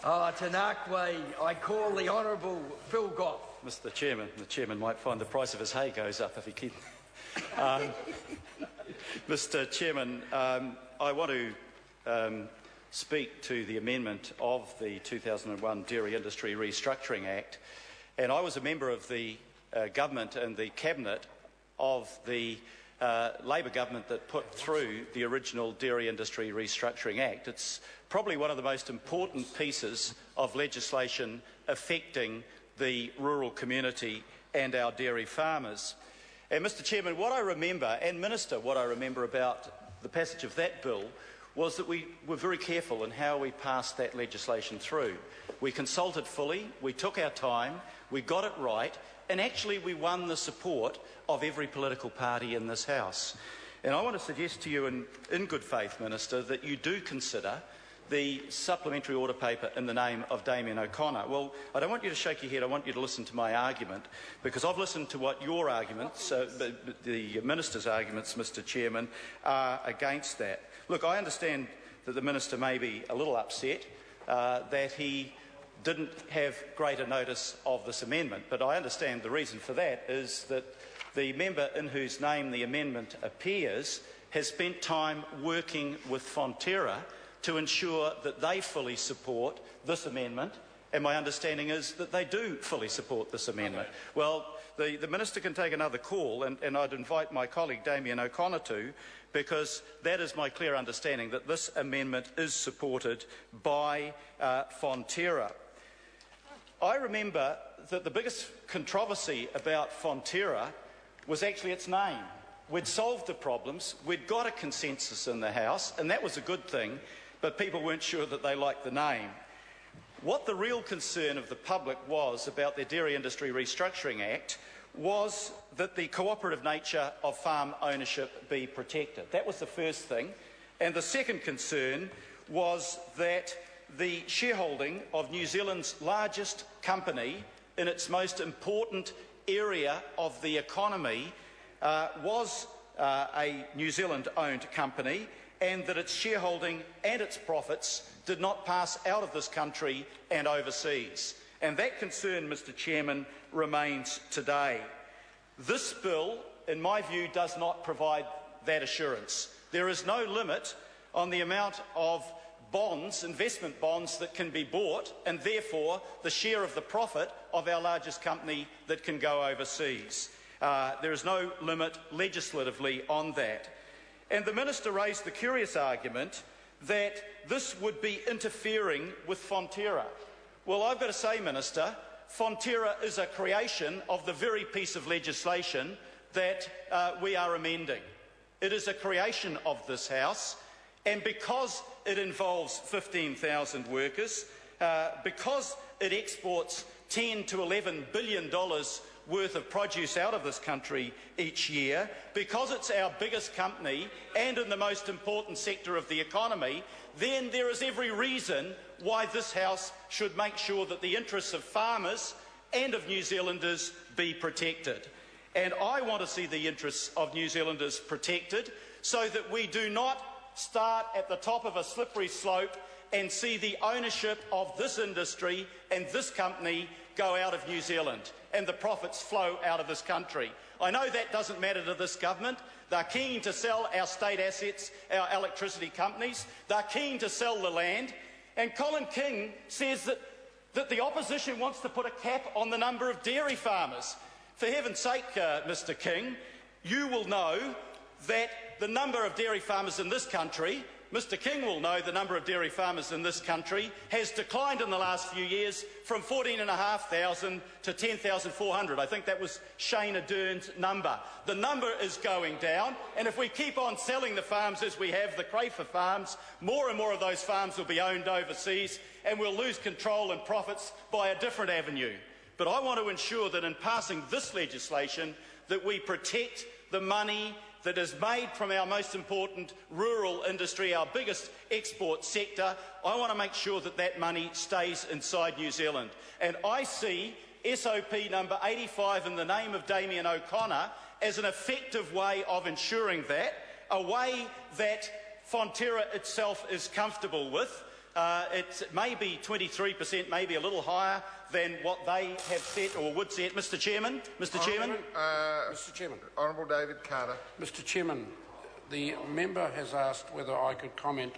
Tanakwe, I call the Honourable Phil Goff. Mr. Chairman, the Chairman might find the price of his hay goes up if he keeps... Mr. Chairman, I want to speak to the amendment of the 2001 Dairy Industry Restructuring Act, and I was a member of the government and the cabinet of the Labor government that put through the original Dairy Industry Restructuring Act. It's probably one of the most important pieces of legislation affecting the rural community and our dairy farmers. And Mr. Chairman, what I remember, and Minister, what I remember about the passage of that bill was that we were very careful in how we passed that legislation through. We consulted fully, we took our time, we got it right, and actually we won the support of every political party in this House. And I want to suggest to you in good faith, Minister, that you do consider the supplementary order paper in the name of Damien O'Connor. Well, I don't want you to shake your head, I want you to listen to my argument, because I've listened to what your arguments, the Minister's arguments, Mr. Chairman, are against that. Look, I understand that the Minister may be a little upset that he didn't have greater notice of this amendment, but I understand the reason for that is that the member in whose name the amendment appears has spent time working with Fonterra to ensure that they fully support this amendment, and my understanding is that they do fully support this amendment. Okay. Well, the Minister can take another call, and I'd invite my colleague Damien O'Connor to, because that is my clear understanding that this amendment is supported by Fonterra. I remember that the biggest controversy about Fonterra was actually its name. We'd solved the problems, we'd got a consensus in the House, and that was a good thing, but people weren't sure that they liked the name. What the real concern of the public was about the Dairy Industry Restructuring Act was that the cooperative nature of farm ownership be protected. That was the first thing. And the second concern was that the shareholding of New Zealand's largest company in its most important area of the economy was a New Zealand-owned company, and that its shareholding and its profits did not pass out of this country and overseas. And that concern, Mr. Chairman, remains today. This bill, in my view, does not provide that assurance. There is no limit on the amount of bonds, investment bonds, that can be bought, and therefore the share of the profit of our largest company that can go overseas. There is no limit legislatively on that. And the Minister raised the curious argument that this would be interfering with Fonterra. Well, I've got to say, Minister, Fonterra is a creation of the very piece of legislation that we are amending. It is a creation of this House, and because it involves 15,000 workers, because it exports $10 to $11 billion worth of produce out of this country each year, because it's our biggest company and in the most important sector of the economy, then there is every reason why this House should make sure that the interests of farmers and of New Zealanders be protected. And I want to see the interests of New Zealanders protected so that we do not start at the top of a slippery slope and see the ownership of this industry and this company go out of New Zealand and the profits flow out of this country. I know that doesn't matter to this government. They're keen to sell our state assets, our electricity companies. They're keen to sell the land. And Colin King says that the opposition wants to put a cap on the number of dairy farmers. For heaven's sake, Mr. King, you will know that the number of dairy farmers in this country, Mr. King will know the number of dairy farmers in this country has declined in the last few years from 14,500 to 10,400. I think that was Shane Ardern's number. The number is going down, and if we keep on selling the farms as we have, the Crayford farms, more and more of those farms will be owned overseas, and we'll lose control and profits by a different avenue. But I want to ensure that in passing this legislation that we protect the money that is made from our most important rural industry, our biggest export sector. I want to make sure that that money stays inside New Zealand. And I see SOP number 85 in the name of Damien O'Connor as an effective way of ensuring that, a way that Fonterra itself is comfortable with, It's maybe 23%, maybe a little higher than what they have set or would set. Mr Chairman? Mr Chairman? Mr Chairman. Honourable David Carter. Mr Chairman, the member has asked whether I could comment